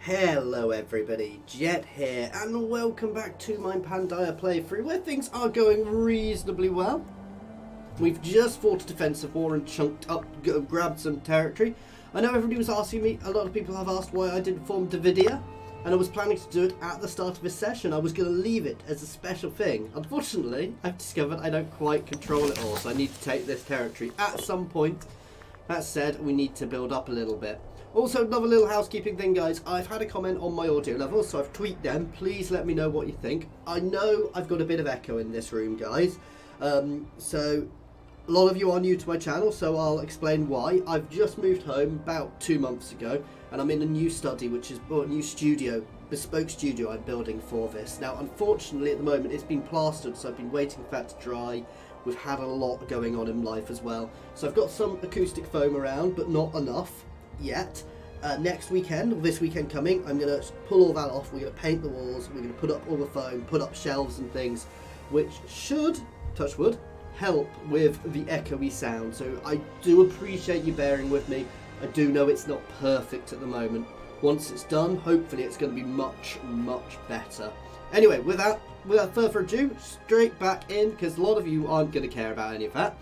Hello everybody, Jet here, and welcome back to my Pandya playthrough, where things are going reasonably well. We've just fought a defensive war and chunked up, grabbed some territory. I know everybody was asking me, a lot of people have asked why I didn't form Davidia, and I was planning to do it at the start of this session. I was going to leave it as a special thing. Unfortunately, I've discovered I don't quite control it all, so I need to take this territory at some point. That said, we need to build up a little bit. Also, another little housekeeping thing, guys. I've had a comment on my audio levels, so I've tweaked them. Please let me know what you think. I know I've got a bit of echo in this room, guys. So a lot of you are new to my channel, so I'll explain why. I've just moved home about 2 months ago, and I'm in a new study, which is a new studio, bespoke studio I'm building for this. Now, unfortunately, at the moment, it's been plastered, so I've been waiting for that to dry. We've had a lot going on in life as well. So I've got some acoustic foam around, but not enough yet. Next weekend, or this weekend coming, I'm going to pull all that off. We're going to paint the walls, we're going to put up all the foam, put up shelves and things, which should, touch wood, help with the echoey sound. So I do appreciate you bearing with me. I do know it's not perfect at the moment. Once it's done, hopefully it's going to be much, much better. Anyway, without further ado, straight back in, because a lot of you aren't going to care about any of that.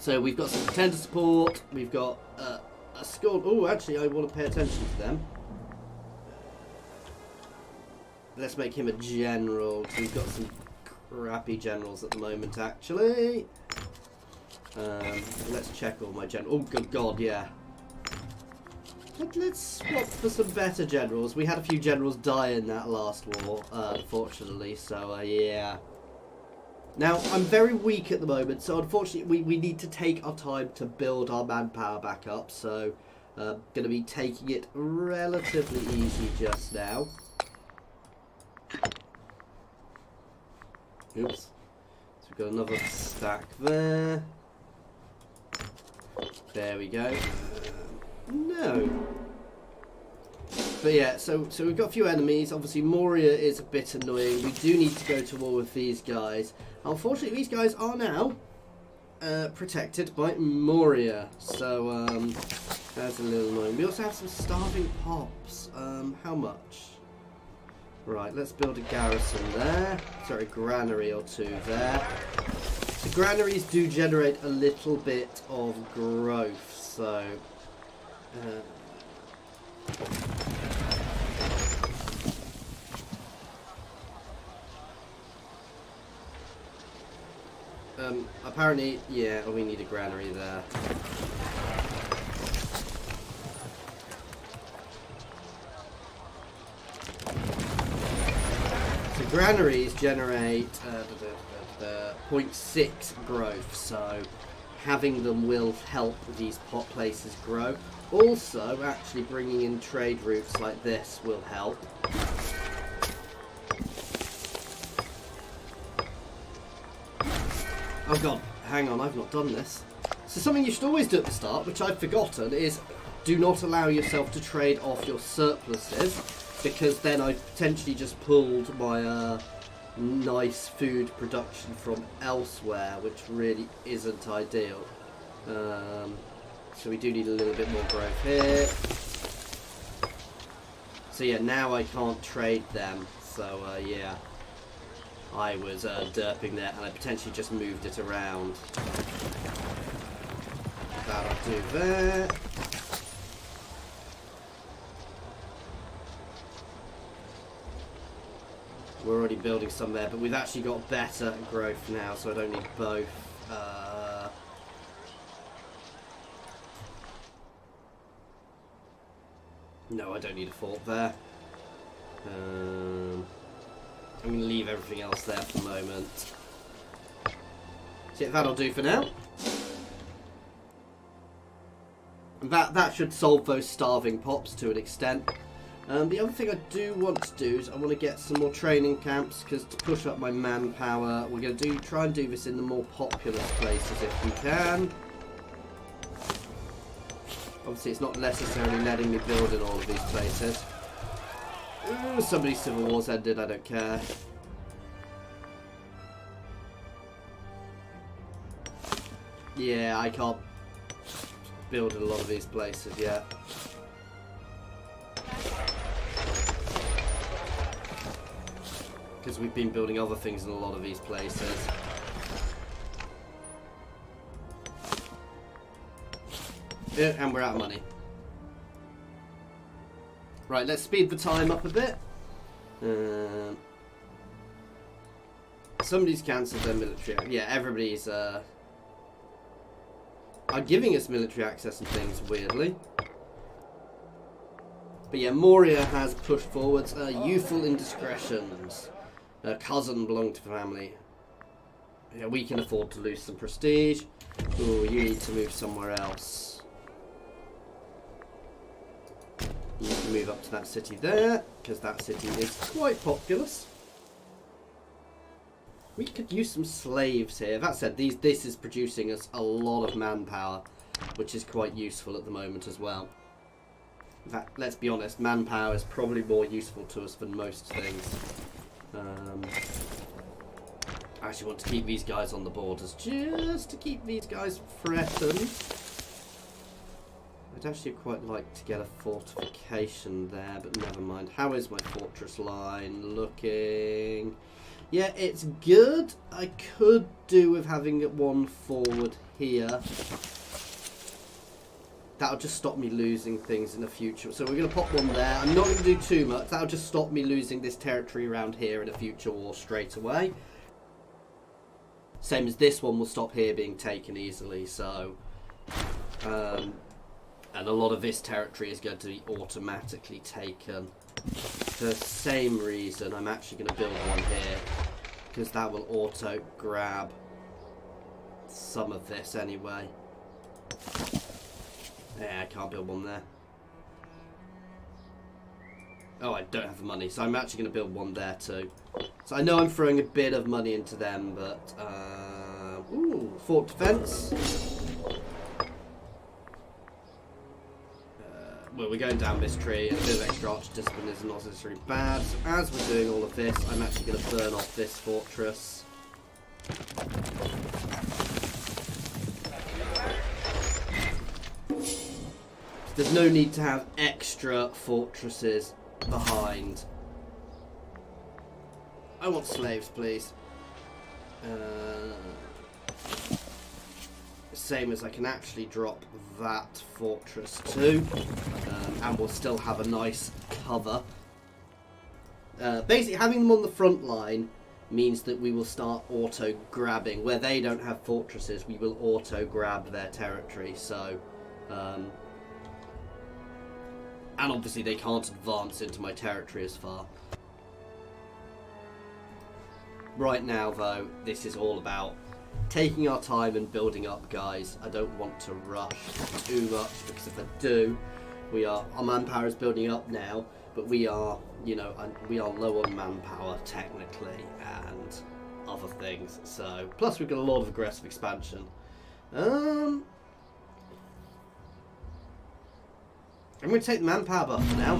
So we've got some contender support, we've got a score. Oh, actually, I want to pay attention to them. Let's make him a general. We've got some crappy generals at the moment, actually. Let's check all my generals. Oh, good God, yeah. Let's swap for some better generals. We had a few generals die in that last war, unfortunately, so yeah. Now, I'm very weak at the moment, so unfortunately we need to take our time to build our manpower back up, so going to be taking it relatively easy just now. Oops. So we've got another stack there. There we go. No. But yeah, so we've got a few enemies. Obviously, Moria is a bit annoying. We do need to go to war with these guys. Unfortunately, these guys are now protected by Moria. So that's a little annoying. We also have some starving pops. How much? Right, let's build a garrison there. Sorry, granary or two there. The granaries do generate a little bit of growth, so... apparently, yeah, we need a granary there. So granaries generate 0.6 growth, so having them will help these pot places grow. Also, actually bringing in trade routes like this will help. Oh god, hang on, I've not done this. So something you should always do at the start, which I've forgotten, is do not allow yourself to trade off your surpluses, because then I potentially just pulled my nice food production from elsewhere, which really isn't ideal. So we do need a little bit more growth here. So yeah, now I can't trade them, so yeah. I was derping there, and I potentially just moved it around. That'll do there. We're already building some there, but we've actually got better growth now, so I don't need both. No, I don't need a fort there. I'm going to leave everything else there for the moment. So yeah, that'll do for now. And that should solve those starving pops to an extent. The other thing I do want to do is I want to get some more training camps, because to push up my manpower, we're going to try and do this in the more populous places if we can. Obviously, it's not necessarily letting me build in all of these places. Ooh, somebody's civil war's ended, I don't care. Yeah, I can't build in a lot of these places yet. because we've been building other things in a lot of these places. Yeah, and we're out of money. Right, let's speed the time up a bit. Somebody's cancelled their military. Yeah, everybody's are giving us military access and things, weirdly. But yeah, Moria has pushed forwards. Youthful indiscretions. Her cousin belonged to the family. Yeah, we can afford to lose some prestige. Ooh, you need to move somewhere else. You can move up to that city there, because that city is quite populous. We could use some slaves here. That said, this is producing us a lot of manpower, which is quite useful at the moment as well. In fact, let's be honest, manpower is probably more useful to us than most things. I actually want to keep these guys on the borders, just to keep these guys threatened. I'd actually quite like to get a fortification there, but never mind. How is my fortress line looking? Yeah, it's good. I could do with having one forward here. That'll just stop me losing things in the future. So we're going to pop one there. I'm not going to do too much. That'll just stop me losing this territory around here in a future war straight away. Same as this one will stop here being taken easily. So, and a lot of this territory is going to be automatically taken. For the same reason, I'm actually going to build one here, because that will auto grab some of this anyway. Yeah, I can't build one there. Oh, I don't have the money, so I'm actually going to build one there too. So I know I'm throwing a bit of money into them, but ooh, fort defense. Well, we're going down this tree, and a bit of extra archer discipline is not necessarily bad. So as we're doing all of this, I'm actually going to burn off this fortress. There's no need to have extra fortresses behind. I want slaves, please. Same as I can actually drop that fortress too, and we'll still have a nice cover. Basically, having them on the front line means that we will start auto-grabbing. Where they don't have fortresses, we will auto-grab their territory. So, and obviously they can't advance into my territory as far. Right now, though, this is all about taking our time and building up, guys. I don't want to rush too much, because if I do, our manpower is building up now, but we are, you know, we are low on manpower technically and other things. So plus we've got a lot of aggressive expansion. I'm going to take the manpower buff now.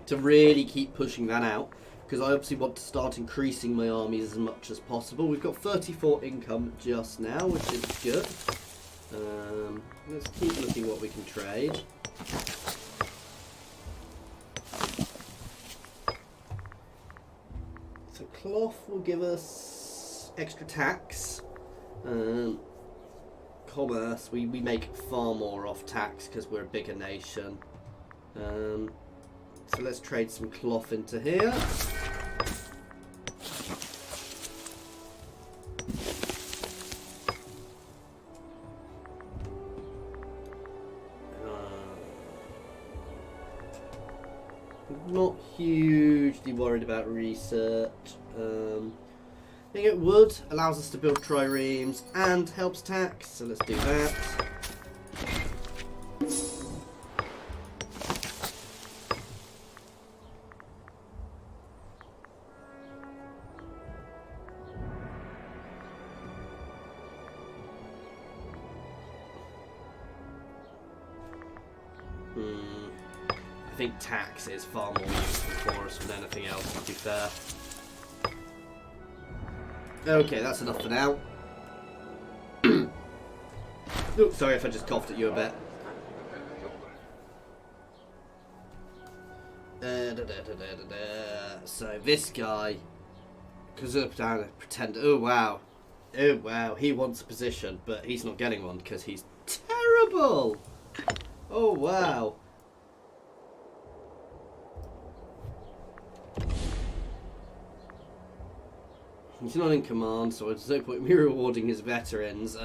To really keep pushing that out, because I obviously want to start increasing my armies as much as possible. We've got 34 income just now, which is good. Let's keep looking what we can trade. So cloth will give us extra tax. Commerce, we make far more off tax because we're a bigger nation. So let's trade some cloth into here. Not hugely worried about research. I think it would allows us to build triremes and helps tax, so let's do that. I think tax is far more useful for us than anything else, to be fair. Okay, that's enough for now. Oops, sorry if I just coughed at you a bit. So this guy, because up down a pretender. Oh wow, he wants a position, but he's not getting one because he's terrible. Oh wow. He's not in command, so there's no point in me rewarding his veterans.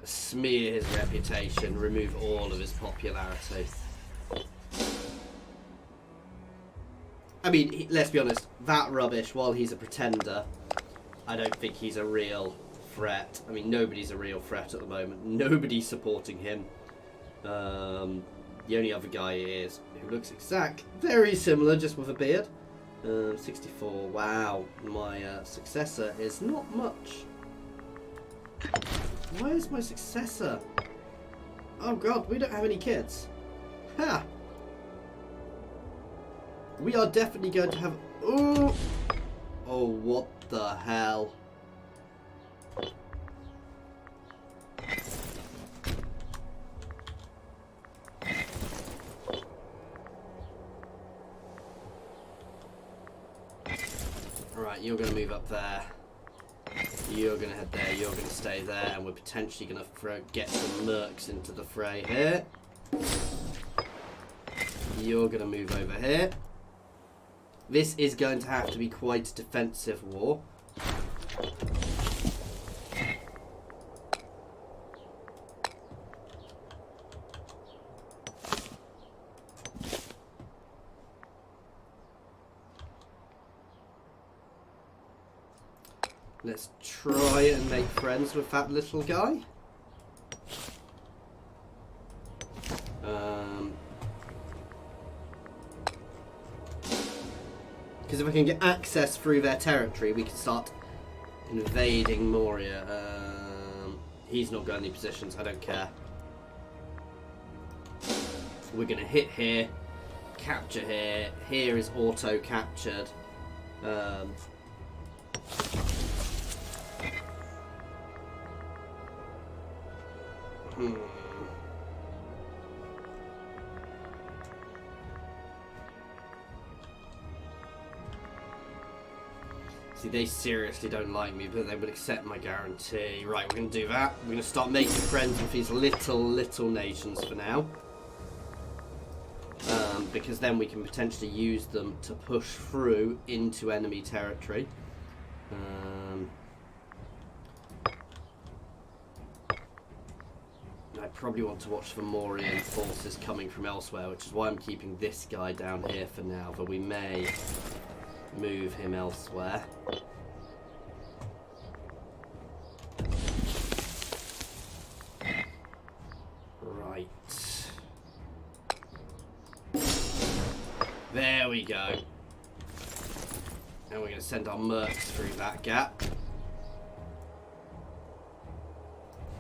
Smear his reputation, remove all of his popularity. I mean, let's be honest, that rubbish, while he's a pretender, I don't think he's a real threat. I mean, nobody's a real threat at the moment. Nobody's supporting him. The only other guy is, who looks very similar, just with a beard. 64, wow, my successor is not much. Why is my successor? Oh god, we don't have any kids. Ha! We are definitely going to have... Ooh! Oh, what the hell? Right, you're going to move up there. You're going to head there, you're going to stay there, and we're potentially going to get some mercs into the fray here. You're going to move over here. This is going to have to be quite a defensive war. Let's try and make friends with that little guy. Because if I can get access through their territory, we can start invading Moria. He's not got any positions, I don't care. We're going to hit here, capture here. Here is auto-captured. See, they seriously don't like me, but they would accept my guarantee. Right, we're going to do that. We're going to start making friends with these little nations for now. Because then we can potentially use them to push through into enemy territory. I probably want to watch for Morian forces coming from elsewhere, which is why I'm keeping this guy down here for now, but we may move him elsewhere. Right. There we go. And we're going to send our mercs through that gap.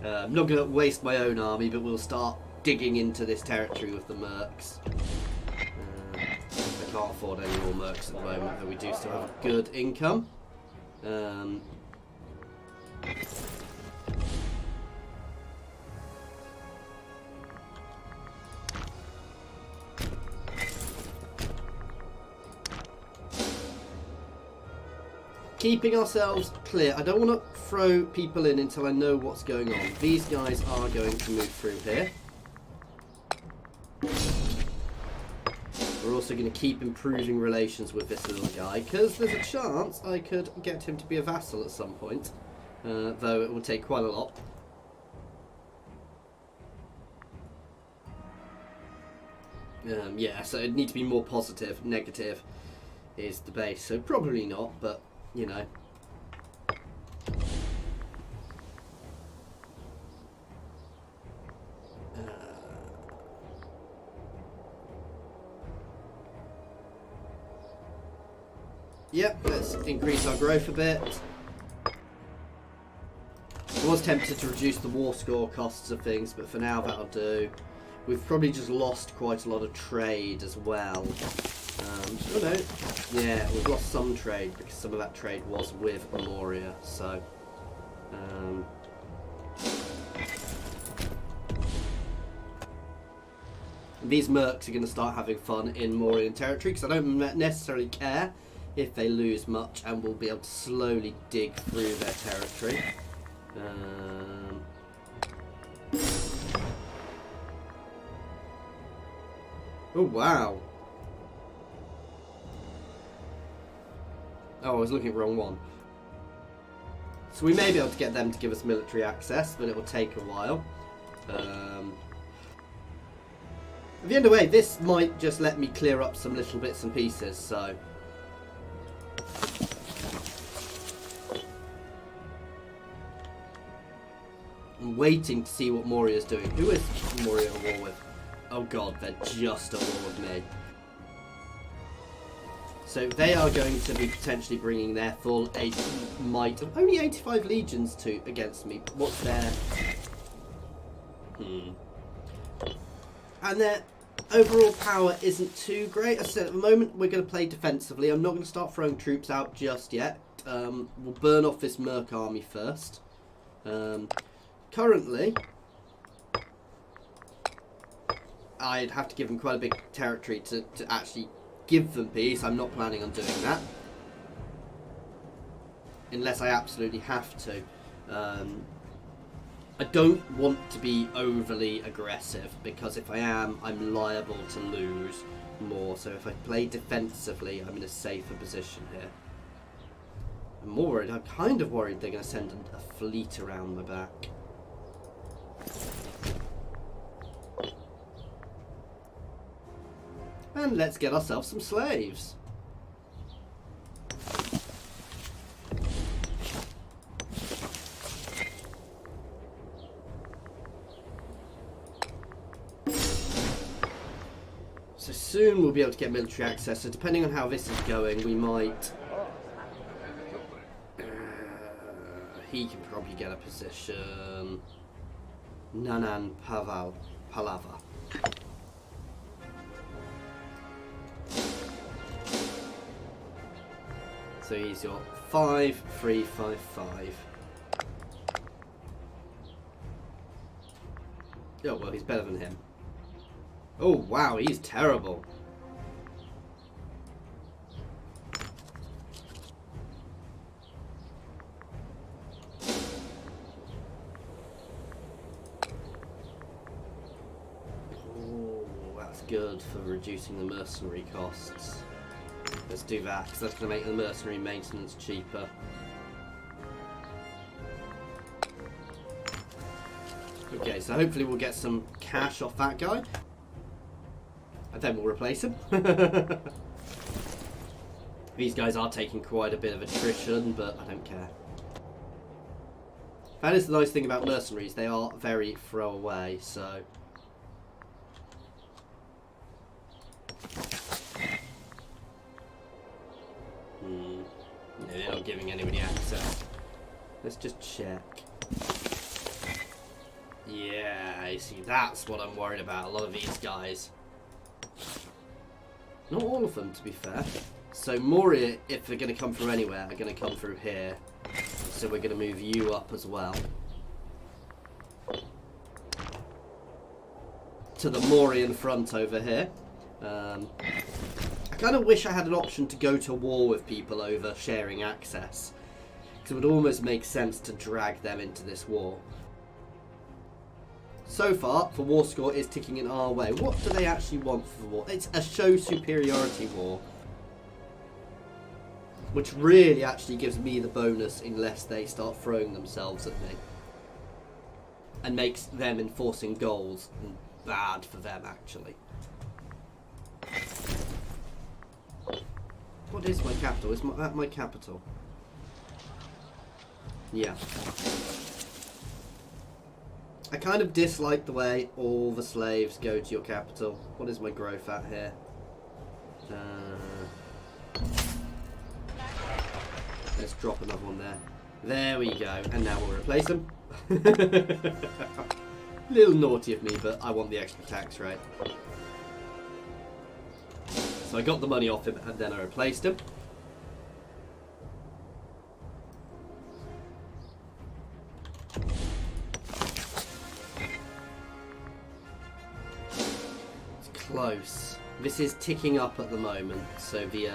I'm not going to waste my own army, but we'll start digging into this territory with the mercs. I can't afford any more mercs at the moment, but we do still have a good income. Keeping ourselves clear. I don't want to throw people in until I know what's going on. These guys are going to move through here. We're also going to keep improving relations with this little guy, because there's a chance I could get him to be a vassal at some point, though it will take quite a lot. Yeah, so it'd need to be more positive. Negative is the base, so probably not, but, you know. Yep, let's increase our growth a bit. I was tempted to reduce the war score costs of things, but for now that'll do. We've probably just lost quite a lot of trade as well. Oh no, yeah, we've lost some trade because some of that trade was with Moria, so... These mercs are going to start having fun in Morian territory because I don't necessarily care if they lose much, and we'll be able to slowly dig through their territory. Oh, wow. Oh, I was looking at the wrong one. So we may be able to get them to give us military access, but it will take a while. At the end of the way, this might just let me clear up some little bits and pieces, so... I'm waiting to see what Moria's doing. Who is Moria at war with? Oh god, they're just at war with me. So they are going to be potentially bringing their full might of only 85 legions against me. But what's their... And their overall power isn't too great. As I said, at the moment we're going to play defensively. I'm not going to start throwing troops out just yet. We'll burn off this merc army first. Currently, I'd have to give them quite a big territory to actually give them peace. I'm not planning on doing that. Unless I absolutely have to. I don't want to be overly aggressive, because if I am, I'm liable to lose more. So if I play defensively, I'm in a safer position here. I'm more worried. I'm kind of worried they're going to send a fleet around my back. And let's get ourselves some slaves. So soon we'll be able to get military access. So depending on how this is going, we might... he can probably get a position. Nanan Palava. So he's your 5-3-5-5. Oh well, he's better than him. Oh wow, he's terrible. Oh, that's good for reducing the mercenary costs. Let's do that, because that's going to make the mercenary maintenance cheaper. Okay, so hopefully we'll get some cash off that guy. And then we'll replace him. These guys are taking quite a bit of attrition, but I don't care. That is the nice thing about mercenaries. They are very throwaway, so... No, they're not giving anybody access. Let's just check. Yeah, you see, that's what I'm worried about. A lot of these guys. Not all of them, to be fair. So Moria, if they're going to come through anywhere, are going to come through here. So we're going to move you up as well. To the Morian front over here. I kind of wish I had an option to go to war with people over sharing access, because it would almost make sense to drag them into this war. So far, the war score is ticking in our way. What do they actually want for the war? It's a show superiority war, which really actually gives me the bonus unless they start throwing themselves at me, and makes them enforcing goals bad for them, actually. What is my capital? Is that my capital? Yeah. I kind of dislike the way all the slaves go to your capital. What is my growth at here? Let's drop another one there. There we go. And now we'll replace them. Little naughty of me, but I want the extra tax rate. So I got the money off him and then I replaced him. It's close. This is ticking up at the moment, so the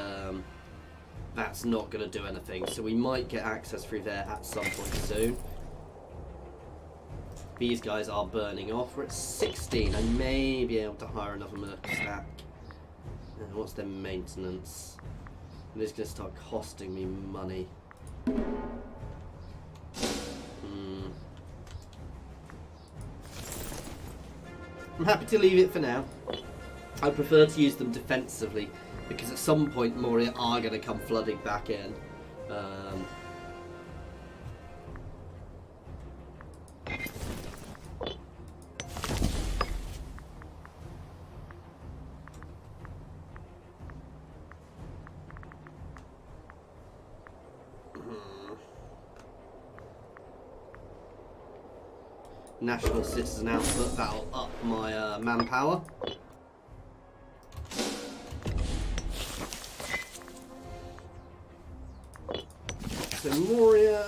that's not going to do anything. So we might get access through there at some point soon. These guys are burning off. We're at 16. I may be able to hire another merc stack. What's their maintenance? It is going to start costing me money. I'm happy to leave it for now. I prefer to use them defensively because at some point Moria are going to come flooding back in. National citizen output, that'll up my manpower. So Moria,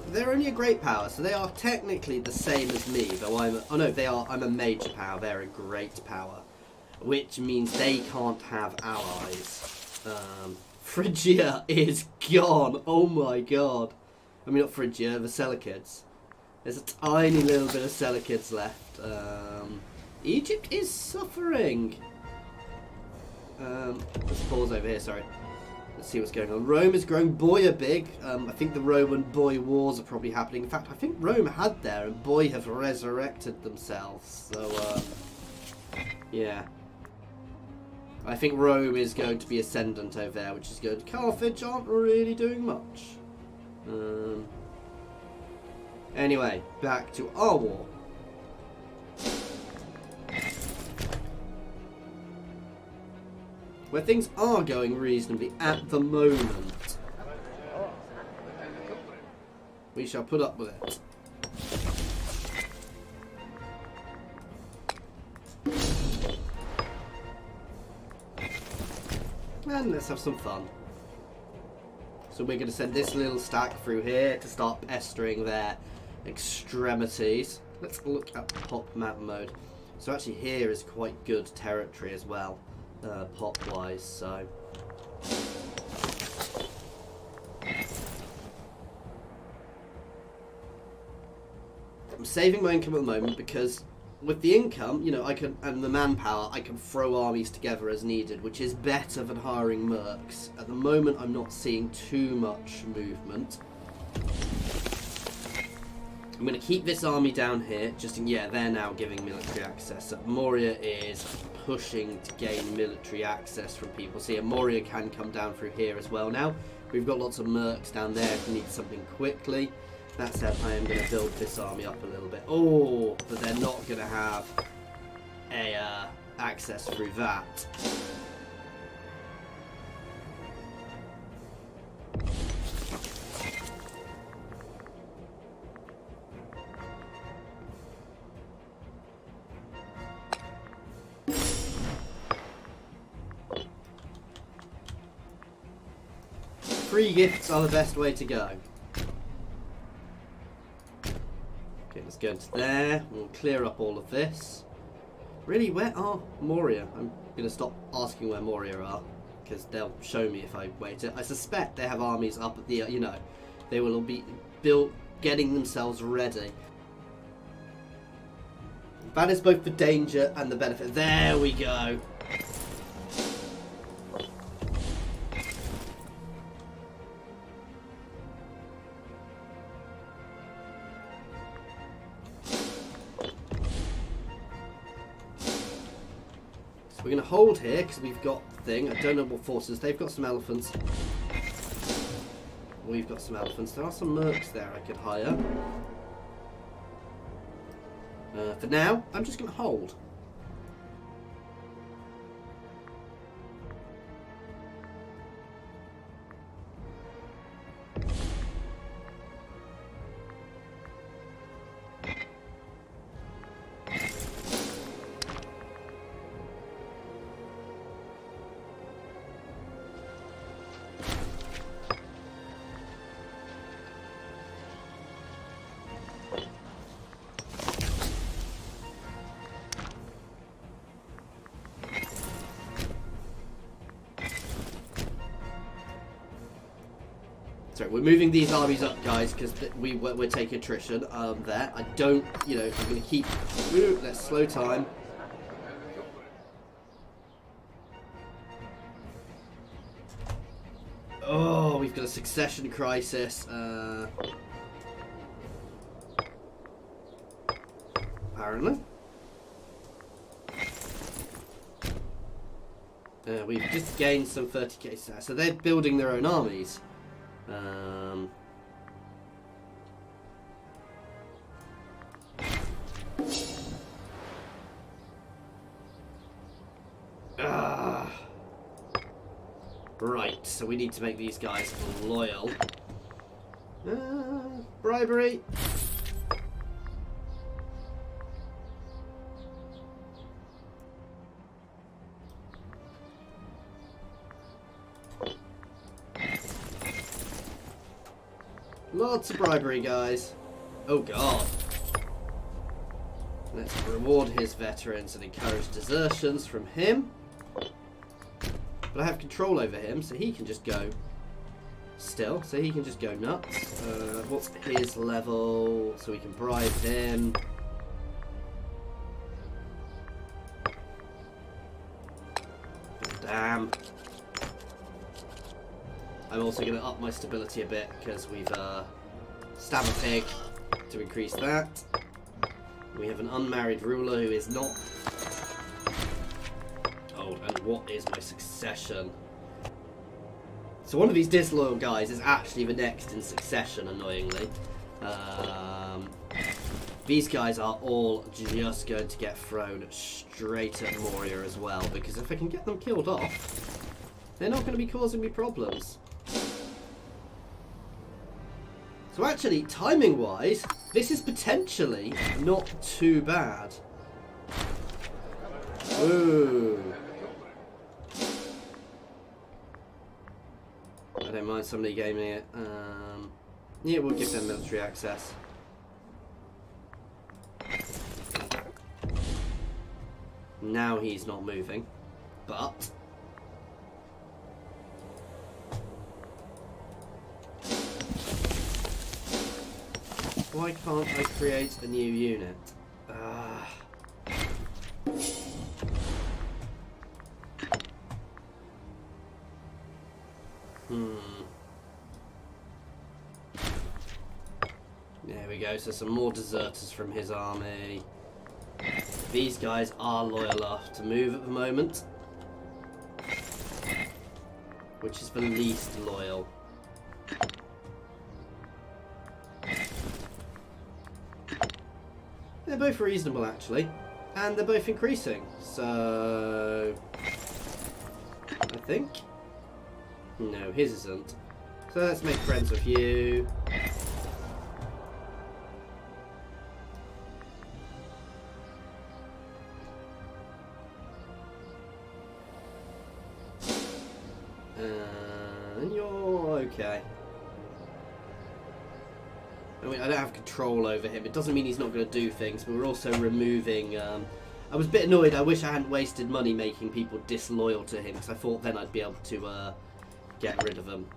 they're only a great power, so they are technically the same as me, though I'm a major power, they're a great power, which means they can't have allies. Phrygia is gone, oh my god. I mean not Phrygia, the Selekids. There's a tiny little bit of Selekids left. Egypt is suffering. Let's pause over here, sorry. Let's see what's going on. Rome is growing Boy big. I think the Roman Boy wars are probably happening. In fact, I think Rome had there and Boy have resurrected themselves. So, yeah. I think Rome is going to be ascendant over there, which is good. Carthage aren't really doing much. Anyway, back to our war. Where things are going reasonably at the moment. We shall put up with it. And let's have some fun. So we're going to send this little stack through here to start pestering their extremities. Let's look at pop map mode. So actually here is quite good territory as well, pop wise, so I'm saving my income at the moment because with the income, you know, I can, and the manpower, I can throw armies together as needed, which is better than hiring mercs. At the moment I'm not seeing too much movement. I'm going to keep this army down here, just in, yeah, they're now giving military access. So Moria is pushing to gain military access from people. So yeah, Moria can come down through here as well now. We've got lots of mercs down there if we need something quickly. That said, I am going to build this army up a little bit. Oh, but they're not going to have a access through that. Free gifts are the best way to go. Okay, let's go into there. We'll clear up all of this. Really, where are Moria? I'm going to stop asking where Moria are, because they'll show me if I wait. I suspect they have armies up at the, you know, they will be built, getting themselves ready. That is both the danger and the benefit. There we go. We're going to hold here because we've got the thing. I don't know what forces. They've got some elephants. We've got some elephants. There are some mercs there I could hire. For now, I'm just going to hold. Sorry, we're moving these armies up, guys, because we're taking attrition there. I don't, I'm going to keep... Ooh, let's slow time. Oh, we've got a succession crisis. Apparently. We've just gained some 30k stats, so they're building their own armies. Right, so we need to make these guys loyal. Bribery. Lots of bribery, guys. Oh god. Let's reward his veterans and encourage desertions from him. But I have control over him, so he can just go still. So he can just go nuts. What's his level? So we can bribe him. Damn. I'm also going to up my stability a bit because we've stab a pig to increase that. We have an unmarried ruler who is not old. And what is my succession? So one of these disloyal guys is actually the next in succession, annoyingly. These guys are all just going to get thrown straight at Moria as well, because if I can get them killed off, they're not going to be causing me problems. So actually, timing-wise, this is potentially not too bad. Ooh. I don't mind somebody gaming it. Yeah, we'll give them military access. Now he's not moving, but... Why can't I create a new unit? There we go, so some more deserters from his army. These guys are loyal enough to move at the moment, which is the least loyal. They're both reasonable, actually, and they're both increasing, so I think. No, his isn't. So let's make friends with you. And you're okay. I mean, I don't have control over him. It doesn't mean he's not going to do things, but we're also removing... I was a bit annoyed. I wish I hadn't wasted money making people disloyal to him, because I thought then I'd be able to get rid of him.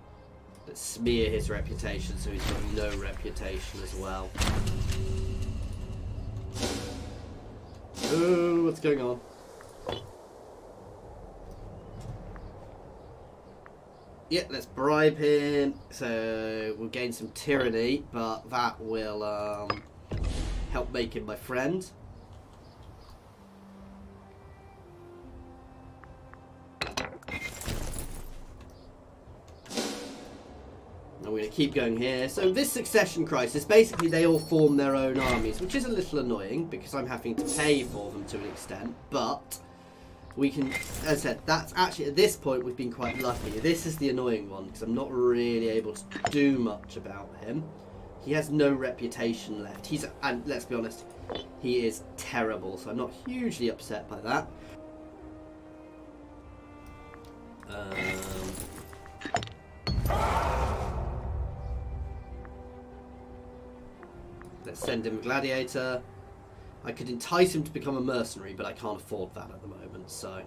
But smear his reputation so he's got no reputation as well. Oh, what's going on? Yeah, let's bribe him. So we'll gain some tyranny, but that will help make him my friend. And we're going to keep going here. So this succession crisis, basically they all form their own armies, which is a little annoying because I'm having to pay for them to an extent, but we can, as I said, that's actually, at this point, we've been quite lucky. This is the annoying one, because I'm not really able to do much about him. He has no reputation left. And let's be honest, he is terrible, so I'm not hugely upset by that. Let's send him a gladiator. I could entice him to become a mercenary, but I can't afford that at the moment, so...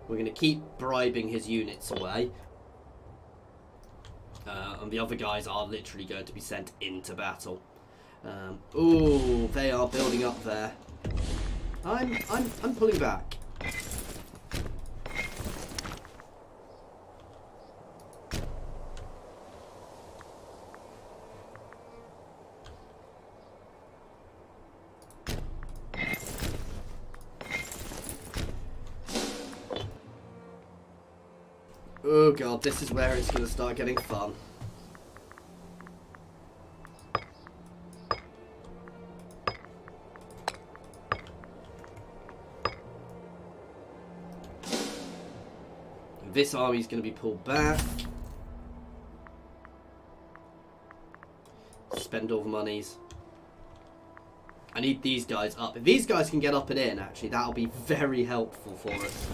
We're going to keep bribing his units away. And the other guys are literally going to be sent into battle. Ooh, they are building up there. I'm pulling back. Oh god, this is where it's going to start getting fun. This army is going to be pulled back. Spend all the monies. I need these guys up. If these guys can get up and in, actually, that'll be very helpful for us.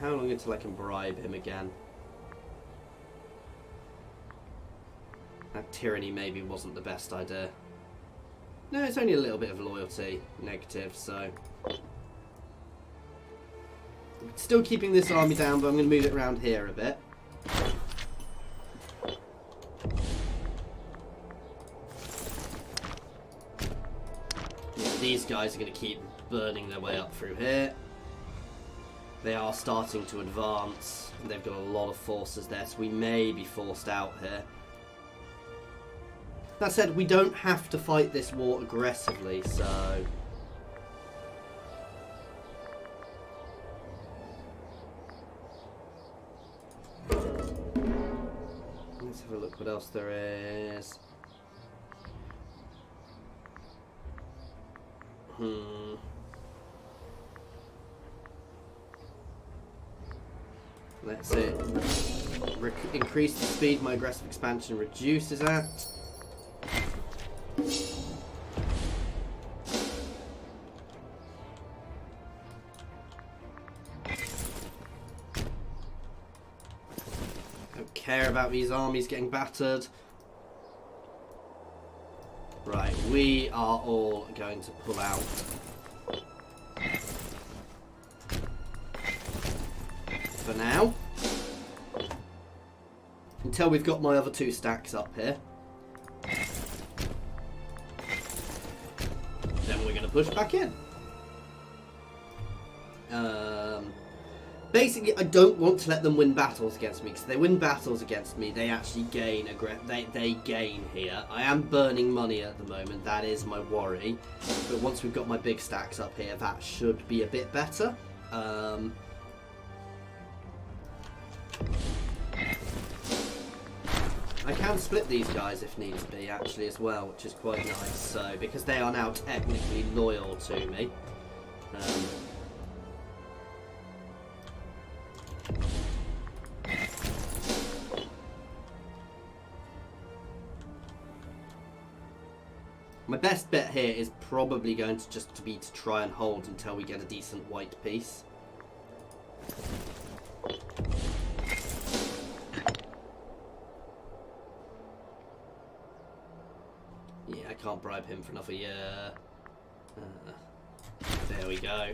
How long until I can bribe him again? That tyranny maybe wasn't the best idea. No, it's only a little bit of loyalty. Negative, so... Still keeping this army down, but I'm going to move it around here a bit. Yeah, these guys are going to keep burning their way up through here. They are starting to advance. They've got a lot of forces there, so we may be forced out here. That said, we don't have to fight this war aggressively, so... Let's have a look what else there is. Let's see. Increase the speed my aggressive expansion reduces at. Don't care about these armies getting battered. Right, we are all going to pull out. For now. Until we've got my other two stacks up here. Then we're going to push back in. Basically, I don't want to let them win battles against me, because if they win battles against me, they actually gain they gain here. I am burning money at the moment, that is my worry. But once we've got my big stacks up here, that should be a bit better. I can split these guys if needs be, actually, as well, which is quite nice. So, because they are now technically loyal to me. My best bet here is probably going to just be to try and hold until we get a decent white piece. Yeah, I can't bribe him for another year. There we go.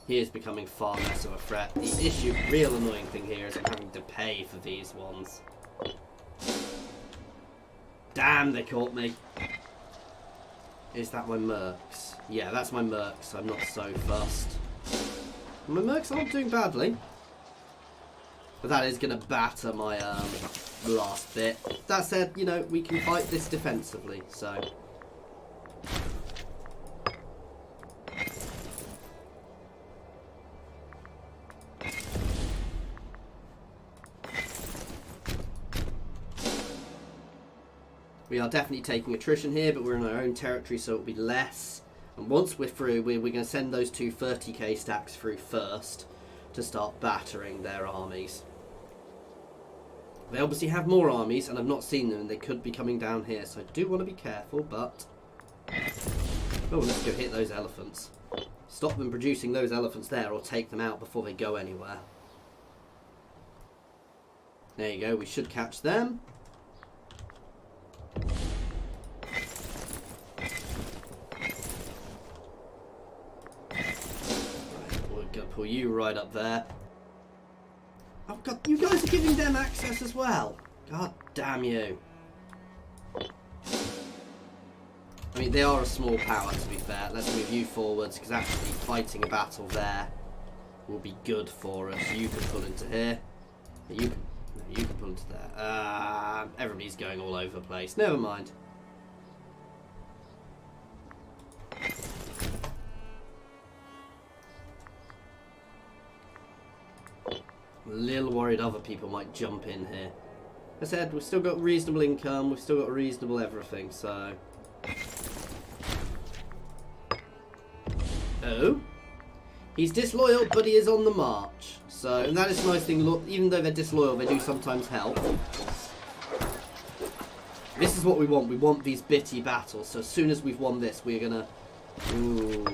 He is becoming far less of a threat. The real annoying thing here is I'm having to pay for these ones. Damn, they caught me. Is that my mercs? Yeah, that's my mercs. I'm not so fussed. My mercs aren't doing badly. But that is going to batter my last bit. That said, you know, we can fight this defensively, so... We are definitely taking attrition here, but we're in our own territory, so it'll be less. And once we're through, we're going to send those two 30k stacks through first to start battering their armies. They obviously have more armies, and I've not seen them, and they could be coming down here, so I do want to be careful, but... Oh, let's go hit those elephants. Stop them producing those elephants there, or take them out before they go anywhere. There you go, we should catch them. you right up there. Oh god, you guys are giving them access as well. God damn you. I mean, they are a small power, to be fair. Let's move you forwards, because actually fighting a battle there will be good for us. You can pull into here. You can pull into there. Everybody's going all over the place. Never mind. I'm a little worried other people might jump in here. As I said, we've still got reasonable income. We've still got reasonable everything, so... Oh, he's disloyal, but he is on the march. So, and that is a nice thing. Look, even though they're disloyal, they do sometimes help. This is what we want. We want these bitty battles. So as soon as we've won this, we're gonna. Ooh.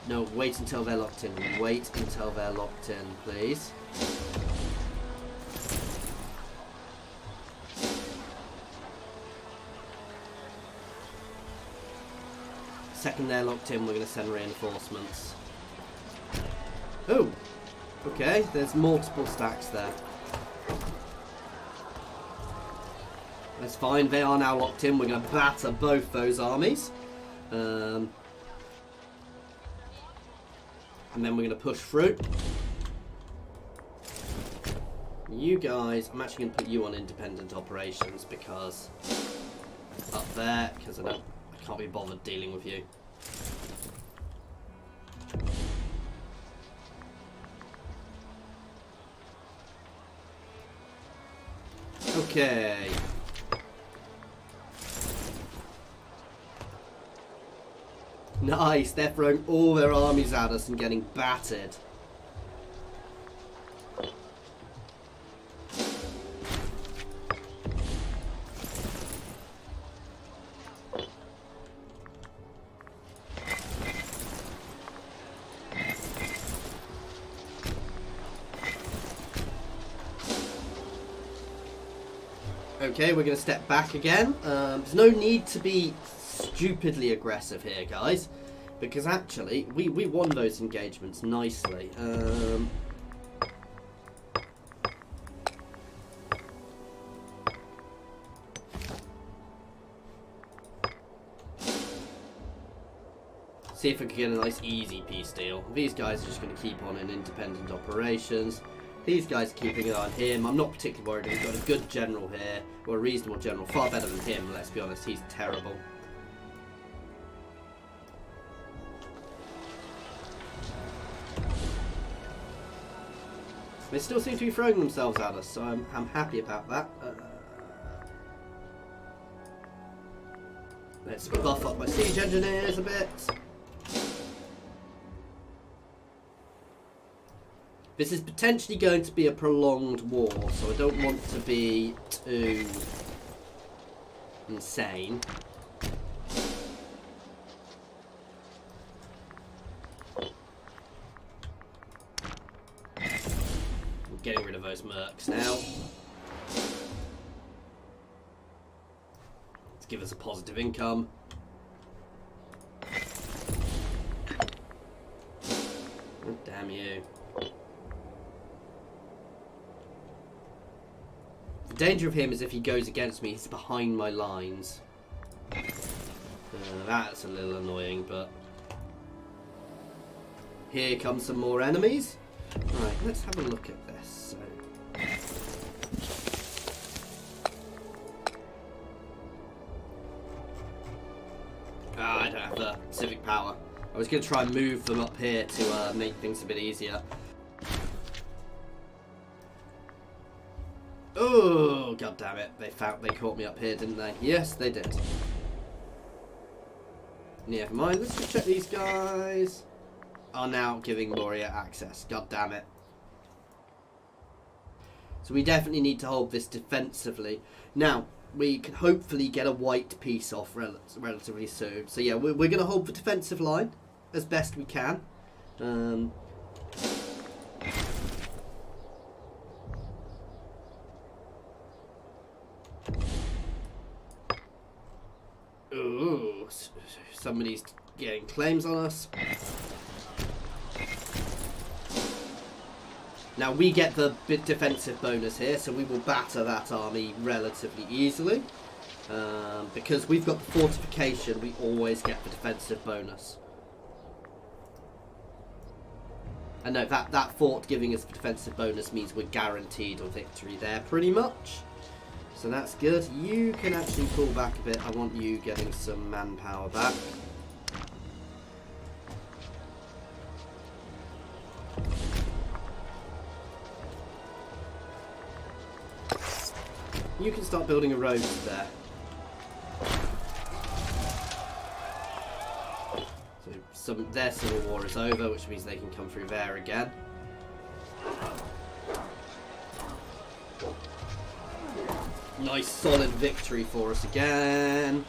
No, wait until they're locked in. Wait until they're locked in, please. Second they're locked in, we're going to send reinforcements. Oh, okay, there's multiple stacks there. That's fine, they are now locked in. We're going to batter both those armies. And then we're going to push through. You guys, I'm actually going to put you on independent operations because up there, because I can't be bothered dealing with you. Okay. Nice, they're throwing all their armies at us and getting battered. Okay, we're going to step back again. There's no need to be stupidly aggressive here, guys, because actually we won those engagements nicely. See if we can get a nice easy peace deal. These guys are just going to keep on in independent operations. These guys are keeping an eye on him. I'm not particularly worried. We've got a good general here, or a reasonable general. Far better than him, let's be honest. He's terrible. They still seem to be throwing themselves at us, so I'm happy about that. Let's buff up my siege engineers a bit. This is potentially going to be a prolonged war, so I don't want to be too insane. I'm getting rid of those mercs now. Let's give us a positive income. Oh, damn you. The danger of him is if he goes against me, he's behind my lines. That's a little annoying, but... Here comes some more enemies. Right, let's have a look at this. I don't have the civic power. I was going to try and move them up here to make things a bit easier. Oh, god damn it. They caught me up here, didn't they? Yes, they did. Never mind, let's just check these guys. Are now giving Moria access. God damn it. So we definitely need to hold this defensively. Now, we can hopefully get a white piece off relatively soon. So yeah, we're going to hold the defensive line as best we can. Ooh, somebody's getting claims on us. Now we get the defensive bonus here, so we will batter that army relatively easily. Because we've got the fortification, we always get the defensive bonus. And no, that fort giving us the defensive bonus means we're guaranteed a victory there, pretty much. So that's good. You can actually pull back a bit. I want you getting some manpower back. You can start building a road there. So their civil war is over, which means they can come through there again. Nice solid victory for us again.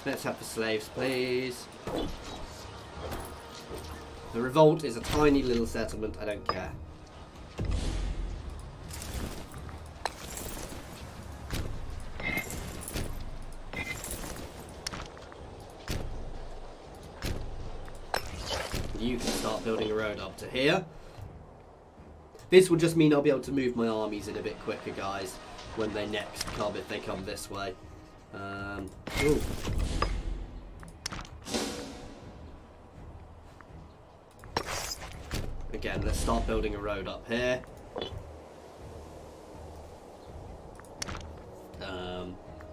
Let's have the slaves, please. The revolt is a tiny little settlement, I don't care. You can start building a road up to here. This will just mean I'll be able to move my armies in a bit quicker, guys, when they next come, if they come this way. Ooh. Again, let's start building a road up here.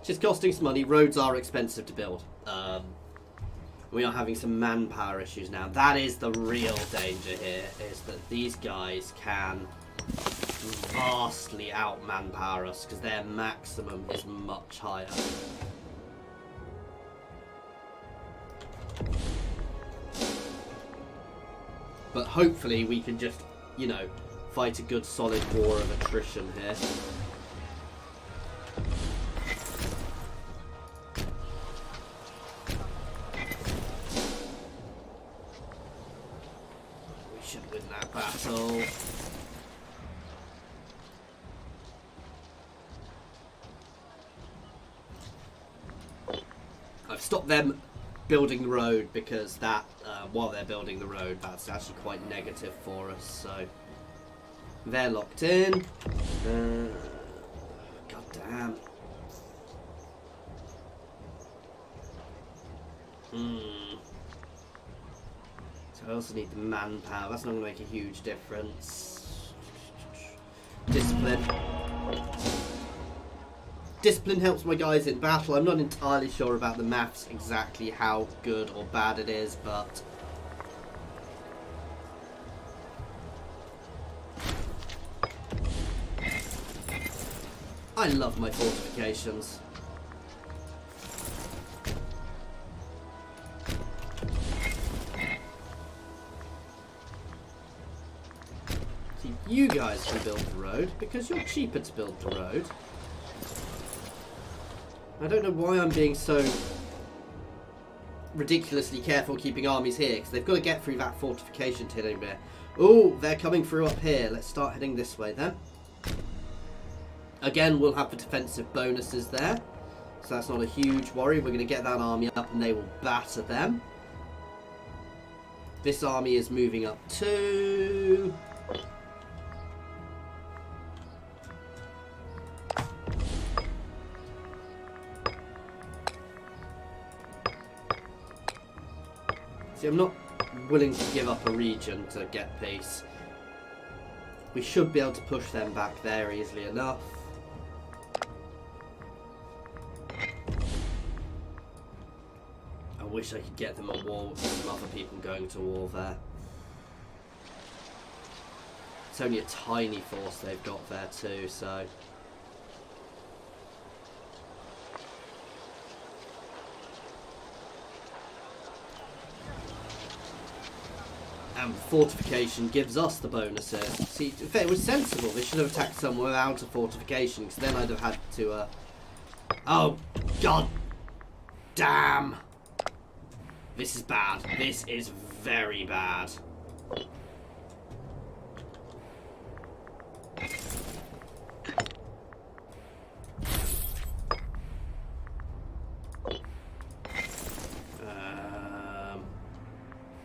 Just costing some money. Roads are expensive to build. We are having some manpower issues now. That is the real danger here, is that these guys can vastly out manpower us because their maximum is much higher. But hopefully we can just, you know, fight a good solid war of attrition here. Battle. I've stopped them building the road because that, while they're building the road, that's actually quite negative for us. So they're locked in. God damn. I also need the manpower. That's not going to make a huge difference. Discipline. Discipline helps my guys in battle. I'm not entirely sure about the maths exactly how good or bad it is, but I love my fortifications. You guys can build the road because you're cheaper to build the road. I don't know why I'm being so ridiculously careful keeping armies here, because they've got to get through that fortification to anywhere. Oh, they're coming through up here. Let's start heading this way then. Again, we'll have the defensive bonuses there, so that's not a huge worry. We're going to get that army up and they will batter them. This army is moving up too. I'm not willing to give up a region to get peace. We should be able to push them back there easily enough. I wish I could get them a war with some other people going to war there. It's only a tiny force they've got there too, so... And fortification gives us the bonuses. See, if it was sensible, they should have attacked somewhere without a fortification, because then I'd have had to, Oh, God damn! This is bad. This is very bad.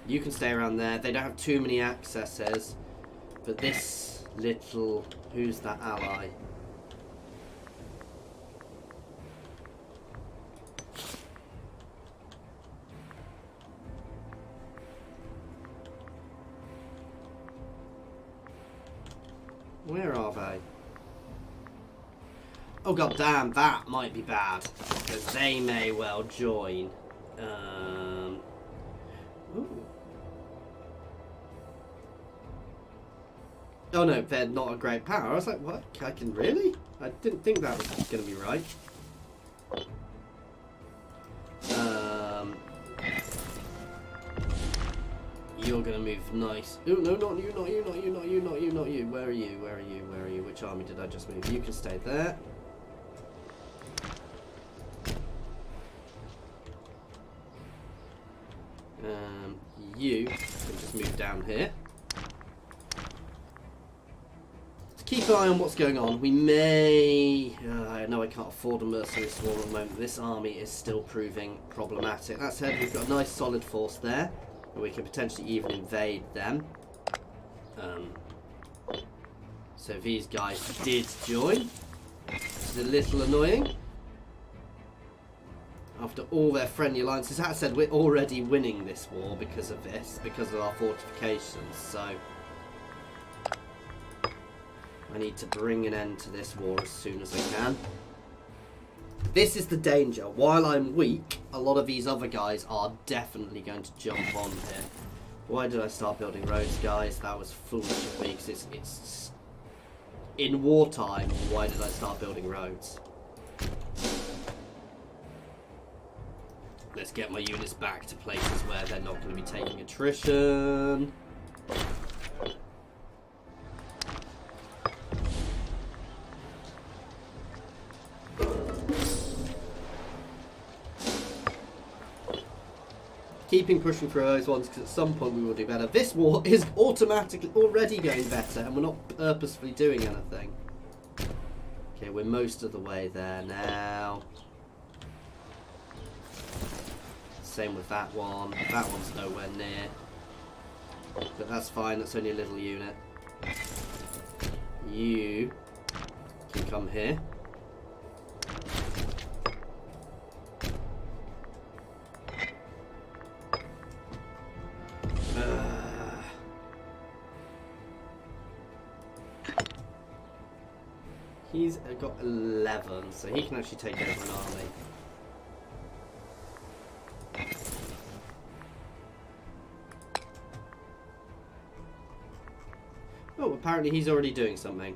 You can stay around there. They don't have too many accesses. But this little... Who's that ally? Where are they? Oh god damn, that might be bad. Because they may well join. Ooh. Oh no, they're not a great power. I was like, what? I can really? I didn't think that was going to be right. You're going to move nice. Oh no, not you, not you, not you, not you, not you, not you. Where are you? Where are you? Where are you? Which army did I just move? You can stay there. You can just move down here. To keep an eye on what's going on, we may... I know I can't afford a mercenary swarm at the moment. This army is still proving problematic. That said, we've got a nice solid force there, and we can potentially even invade them. So these guys did join. It's a little annoying. After all their friendly alliances, that said, we're already winning this war because of this, because of our fortifications, so I need to bring an end to this war as soon as I can. This is the danger. While I'm weak, a lot of these other guys are definitely going to jump on here. Why did I start building roads, guys? That was foolish of me, because it's in wartime, why did I start building roads? Let's get my units back to places where they're not going to be taking attrition. Keeping pushing through those ones because at some point we will do better. This war is automatically already going better and we're not purposefully doing anything. Okay, we're most of the way there now. Same with that one. That one's nowhere near. But that's fine, that's only a little unit. You can come here. He's got 11, so he can actually take over an army. Oh, apparently he's already doing something.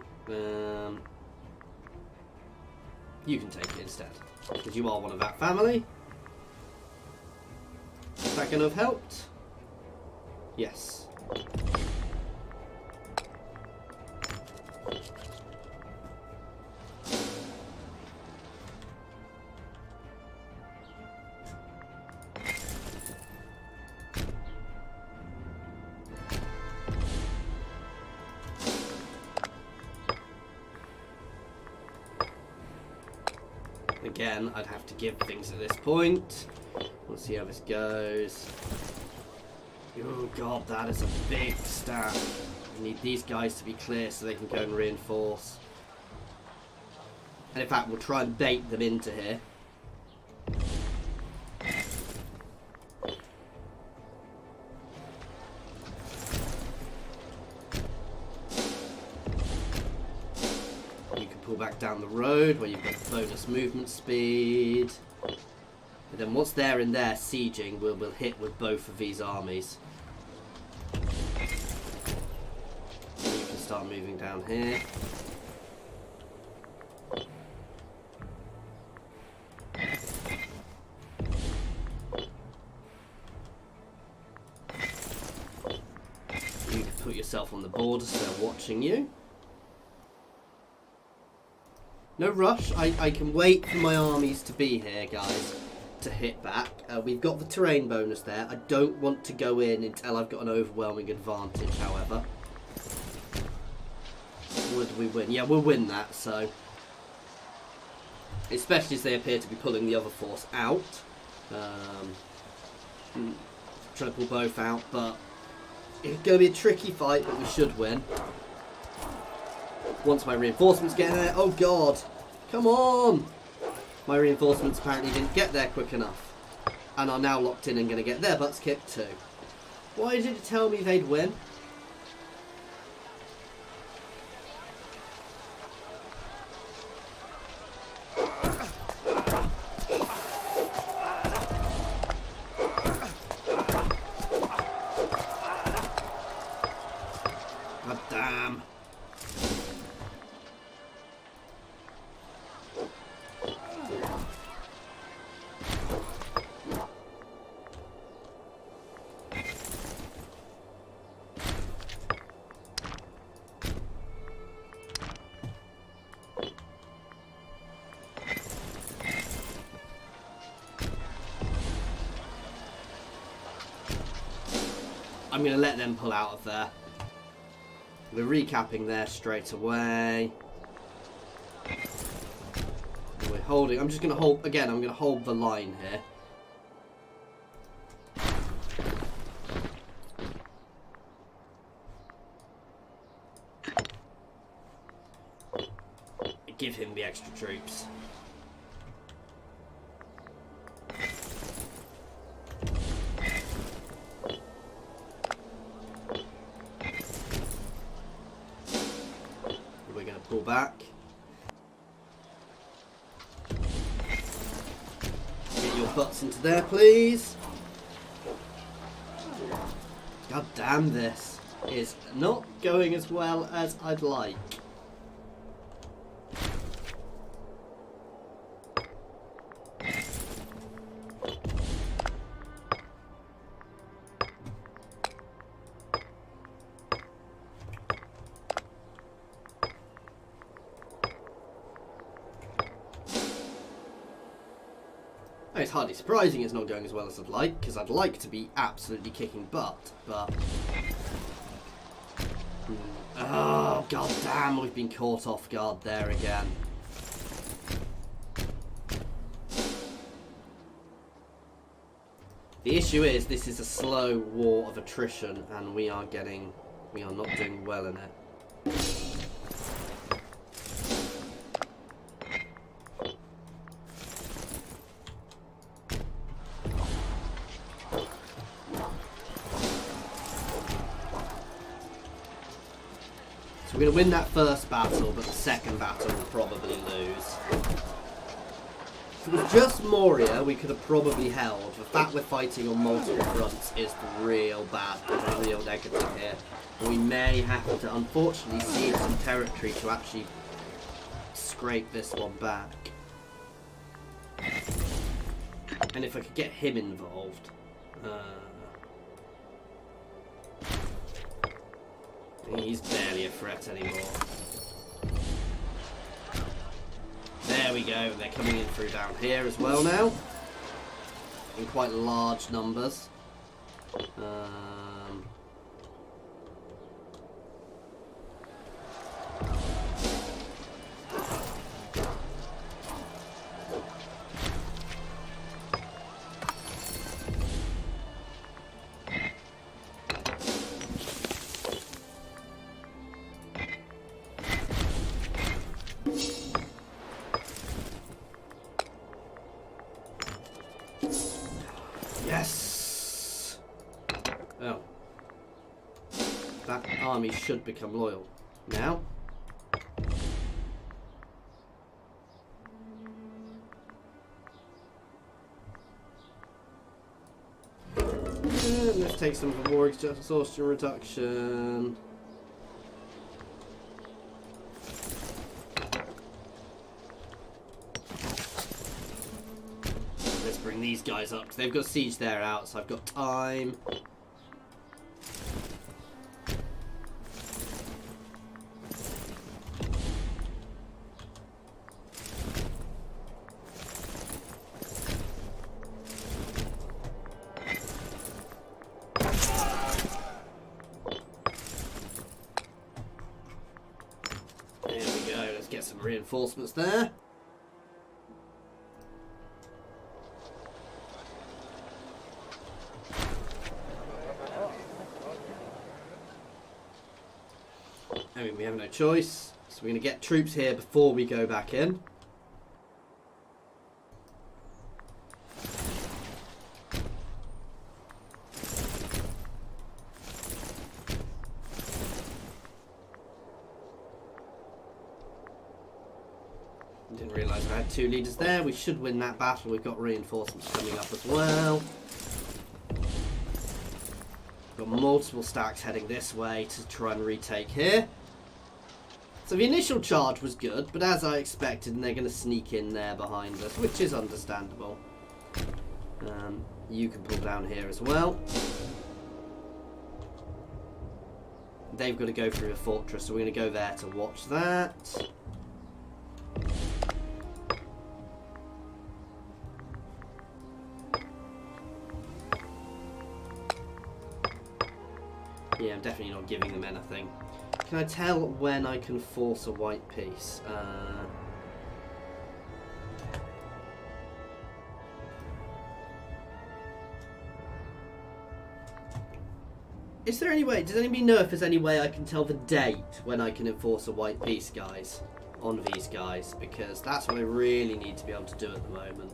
You can take it instead, because you are one of that family. Is that going to have helped? Yes. Again, I'd have to give things at this point. We'll see how this goes. Oh god, that is a big stat. I need these guys to be clear so they can go and reinforce. And in fact, we'll try and bait them into here. Back down the road where you've got bonus movement speed. And then once they're in there sieging, we'll hit with both of these armies. And you can start moving down here. You can put yourself on the border so they're watching you. No rush, I can wait for my armies to be here, guys, to hit back. We've got the terrain bonus there. I don't want to go in until I've got an overwhelming advantage, however. Would we win? Yeah, we'll win that, so. Especially as they appear to be pulling the other force out. Trying to pull both out, but it's going to be a tricky fight, but we should win. Once my reinforcements get there. Oh god! Come on! My reinforcements apparently didn't get there quick enough. And are now locked in and going to get their butts kicked too. Why did it tell me they'd win? God damn. I'm going to let them pull out of there. We're recapping there straight away. And we're holding. I'm just going to hold. Again, I'm going to hold the line here. Give him the extra troops. Pull back. Get your butts into there, please. God damn, this is not going as well as I'd like. It's hardly surprising it's not going as well as I'd like, because I'd like to be absolutely kicking butt, but... Oh, god damn, we've been caught off guard there again. The issue is, this is a slow war of attrition, and we are not doing well in it. We're going to win that first battle, but the second battle we'll probably lose. If it was just Moria, we could have probably held. The fact we're fighting on multiple fronts is real bad, and real negative here. And we may have to, unfortunately, cede some territory to actually scrape this one back. And if I could get him involved... he's barely a threat anymore. There we go, they're coming in through down here as well now. In quite large numbers. Yes! Oh. That army should become loyal. Now? And let's take some of the war exhaustion reduction. Bring these guys up. They've got siege there out, so I've got time. There we go. Let's get some reinforcements there. I mean, we have no choice. So we're going to get troops here before we go back in. Didn't realise I had 2 leaders there. We should win that battle. We've got reinforcements coming up as well. Got multiple stacks heading this way to try and retake here. So the initial charge was good, but as I expected, they're going to sneak in there behind us, which is understandable. You can pull down here as well. They've got to go through a fortress, so we're going to go there to watch that. Yeah, I'm definitely not giving them anything. Can I tell when I can force a white piece? Is there any way, does anybody know if there's any way I can tell the date when I can enforce a white piece, guys? On these guys, because that's what I really need to be able to do at the moment.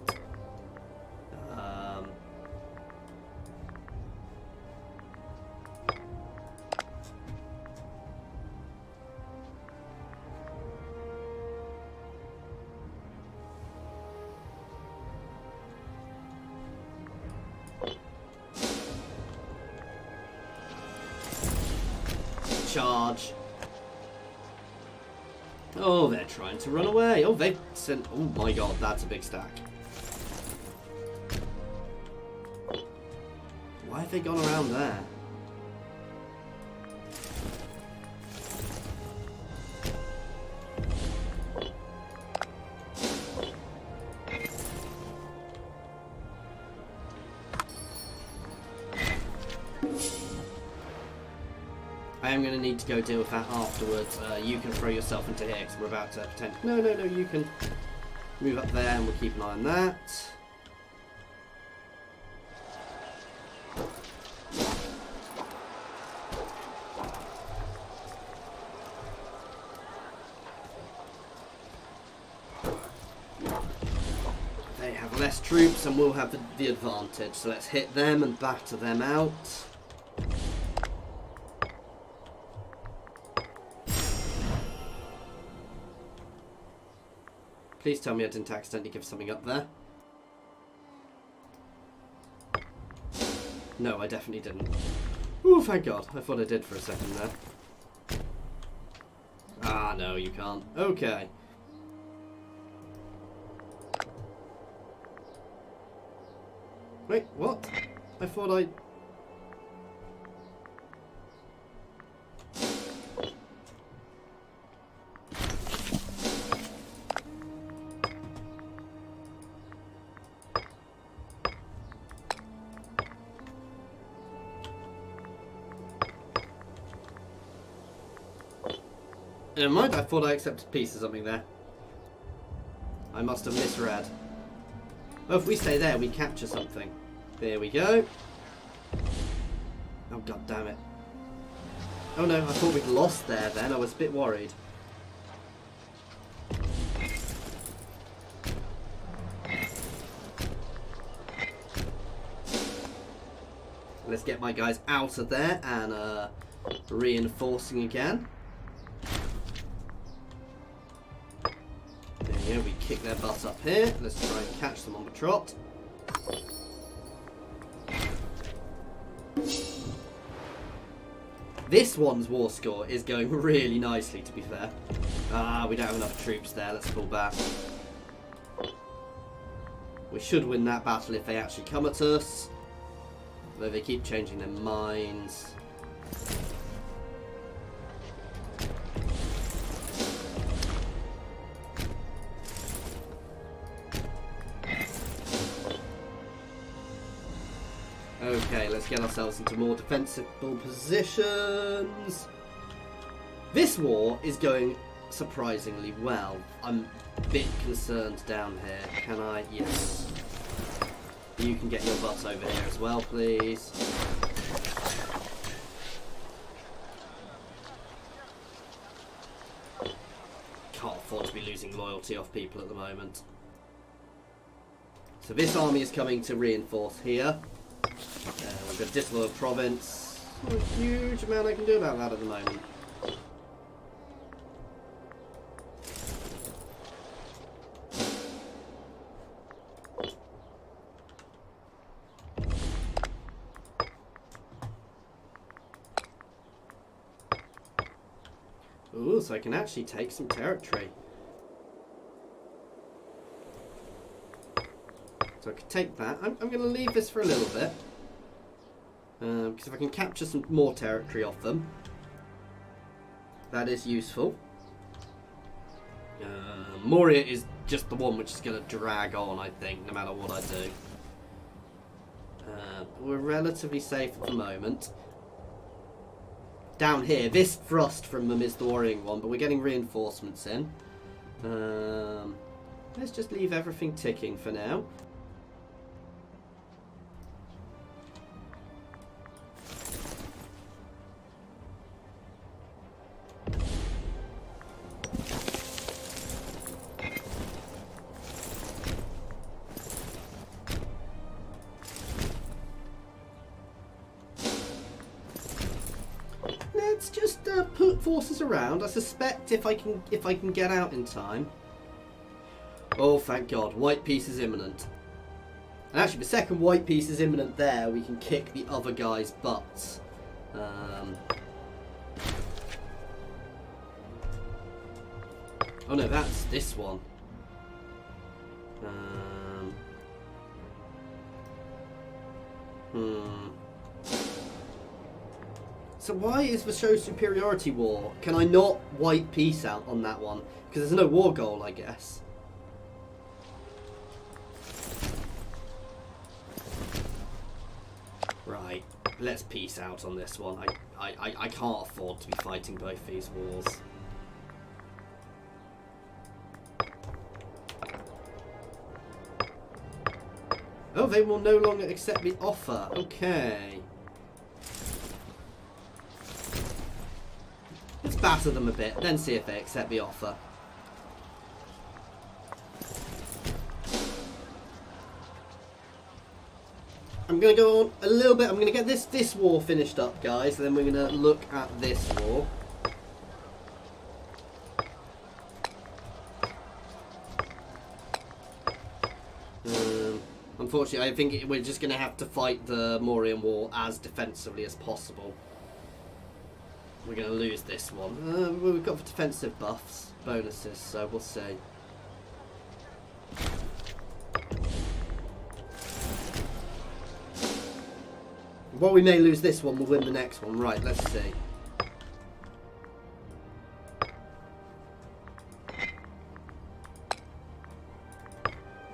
Charge. Oh, they're trying to run away. Oh, they've sent... Oh my god, that's a big stack. Why have they gone around there? I am going to need to go deal with that afterwards. You can throw yourself into here because we're about to pretend. No, you can move up there and we'll keep an eye on that. They have less troops and we'll have the advantage. So let's hit them and batter them out. Please tell me I didn't accidentally give something up there. No, I definitely didn't. Oh, thank God. I thought I did for a second there. Ah, no, you can't. Okay. Wait, what? I thought I... Never mind, I thought I accepted peace or something there. I must have misread. Oh, if we stay there, we capture something. There we go. Oh, god damn it. Oh no, I thought we'd lost there then. I was a bit worried. Let's get my guys out of there and reinforcing again. There we go, we kick their butts up here. Let's try and catch them on the trot. This one's war score is going really nicely, to be fair. Ah, we don't have enough troops there. Let's pull back. We should win that battle if they actually come at us. Though they keep changing their minds. Okay, let's get ourselves into more defensible positions. This war is going surprisingly well. I'm a bit concerned down here. Can I? Yes. You can get your butts over here as well, please. afford to be losing loyalty off people at the moment. So this army is coming to reinforce here. We've got a disloyal province. Not a huge amount I can do about that at the moment. Ooh, so I can actually take some territory. So I could take that. I'm going to leave this for a little bit. Because if I can capture some more territory off them, that is useful. Moria is just the one which is going to drag on, I think, no matter what I do. We're relatively safe at the moment. Down here, this thrust from them is the worrying one, but we're getting reinforcements in. Let's just leave everything ticking for now. Let's just put forces around. I suspect if I can get out in time. Oh, thank God! White peace is imminent. And actually, the second white piece is imminent. There, we can kick the other guy's butts. Oh no, that's this one. So why is the show superiority war? Can I not white peace out on that one? Because there's no war goal, I guess. Right, let's peace out on this one. I can't afford to be fighting both these wars. Oh, they will no longer accept the offer. Okay. Let's batter them a bit, then see if they accept the offer. I'm going to go on a little bit. I'm going to get this war finished up, guys, and then we're going to look at this war. Unfortunately, I think we're just going to have to fight the Morian war as defensively as possible. We're going to lose this one. We've got the defensive buffs, bonuses, so we'll see. While we may lose this one, we'll win the next one. Right, let's see.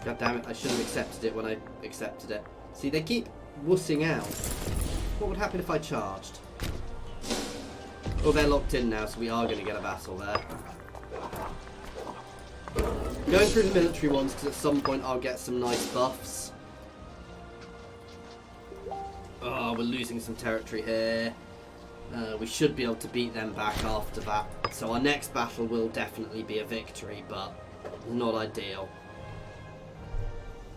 God damn it, I should have accepted it when I accepted it. See, they keep wussing out. What would happen if I charged? Oh, they're locked in now, so we are going to get a battle there. Going through the military ones, because at some point I'll get some nice buffs. Oh, we're losing some territory here. We should be able to beat them back after that. So our next battle will definitely be a victory, but not ideal.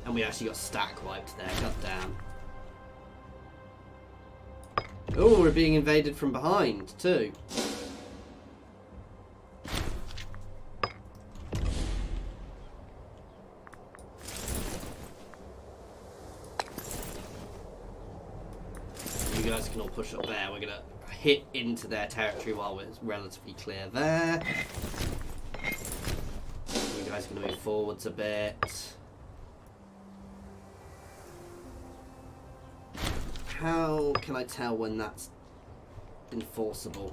And we actually got stack wiped there, god damn. Oh, we're being invaded from behind, too. You guys can all push up there. We're going to hit into their territory while we're relatively clear there. You guys can move forwards a bit. How can I tell when that's enforceable?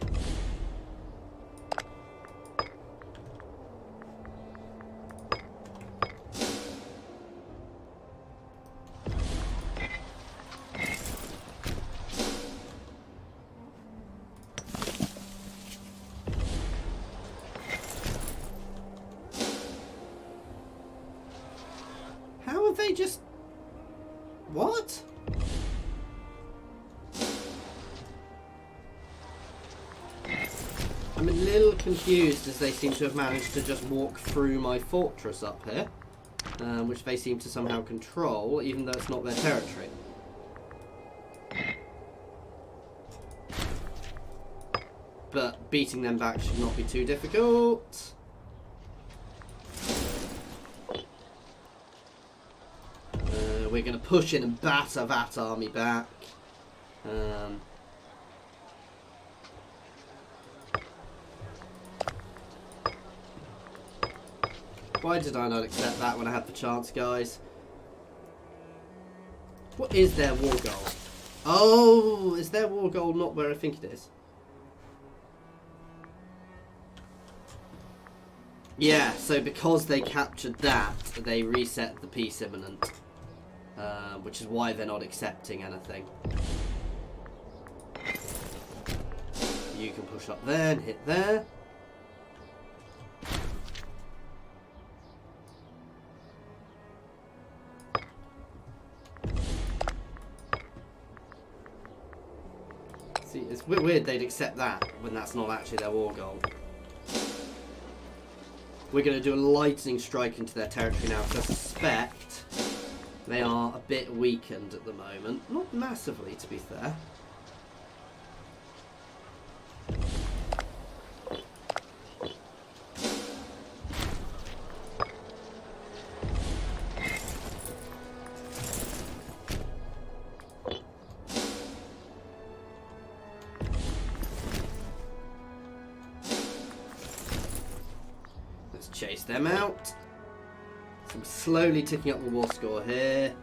How have they just... What? I'm a little confused as they seem to have managed to just walk through my fortress up here, which they seem to somehow control, even though it's not their territory. But beating them back should not be too difficult. We're going to push in and batter that army back. Why did I not accept that when I had the chance, guys? What is their war goal? Oh, is their war goal not where I think it is? Yeah, so because they captured that, they reset the peace imminent. Which is why they're not accepting anything. You can push up there and hit there. See, it's a bit weird they'd accept that when that's not actually their war goal. We're going to do a lightning strike into their territory now, because I suspect they are a bit weakened at the moment. Not massively, to be fair. Let's chase them out. So I'm slowly ticking up the war score here.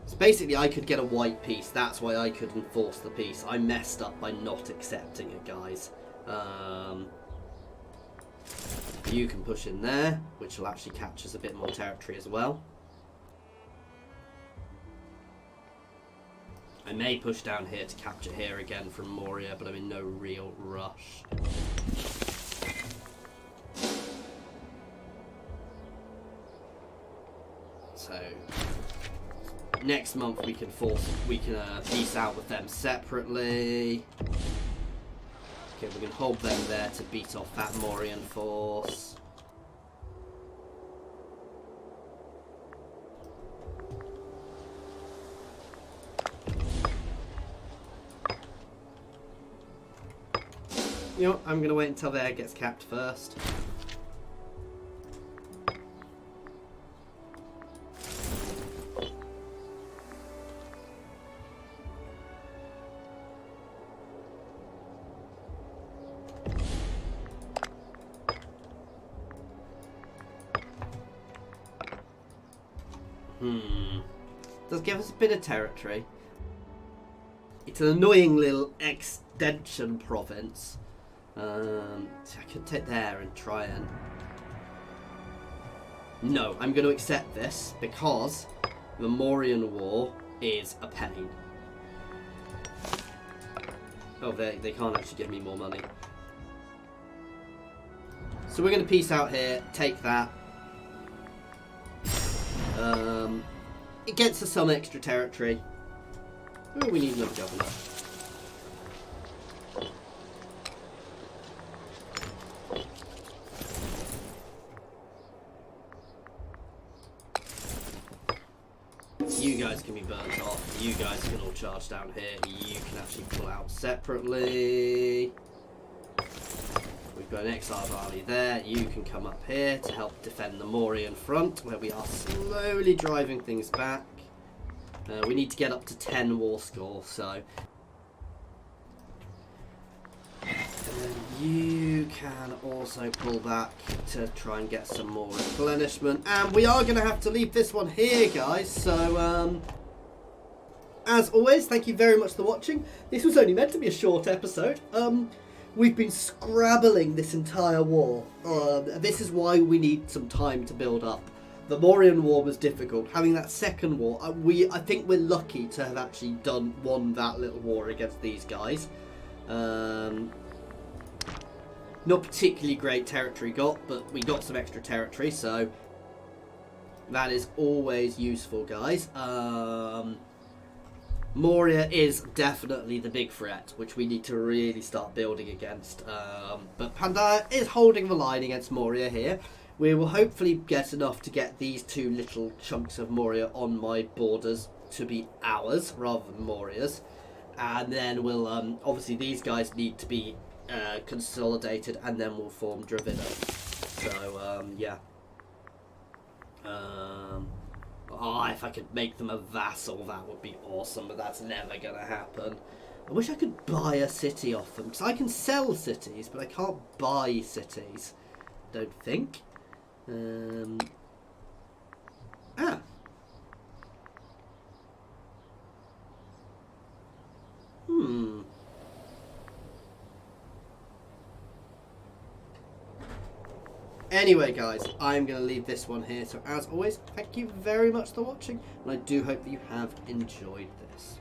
So basically I could get a white peace. That's why I could enforce the peace. I messed up by not accepting it, guys. You can push in there, which will actually capture us a bit more territory as well. I may push down here to capture here again from Moria, but I'm in no real rush. So next month we can peace out with them separately. Okay, we can hold them there to beat off that Morian force. You know, I'm going to wait until there gets capped first. Does give us a bit of territory. It's an annoying little extension province. So I could take there and try and... No, I'm going to accept this because the Morian War is a pain. Oh, they can't actually give me more money. So we're going to peace out here, take that. It gets us some extra territory. Oh, we need another governor. You guys can be burnt off. You guys can all charge down here. You can actually pull out separately. We've got an exiled army there. You can come up here to help defend the Morian front, where we are slowly driving things back. We need to get up to 10 war score, so... you can also pull back to try and get some more replenishment. And we are going to have to leave this one here, guys. So, as always, thank you very much for watching. This was only meant to be a short episode. We've been scrabbling this entire war. This is why we need some time to build up. The Morian War was difficult. Having that second war, I think we're lucky to have actually won that little war against these guys. Not particularly great territory got, but we got some extra territory, so that is always useful, guys. Moria is definitely the big threat, which we need to really start building against. But Pandya is holding the line against Moria here. We will hopefully get enough to get these two little chunks of Moria on my borders to be ours rather than Moria's. And then we'll, obviously these guys need to be consolidated, and then we'll form Dravida. So, yeah. If I could make them a vassal, that would be awesome, but that's never going to happen. I wish I could buy a city off them, because I can sell cities, but I can't buy cities. Don't think. Anyway, guys, I'm going to leave this one here. So, as always, thank you very much for watching, and I do hope that you have enjoyed this.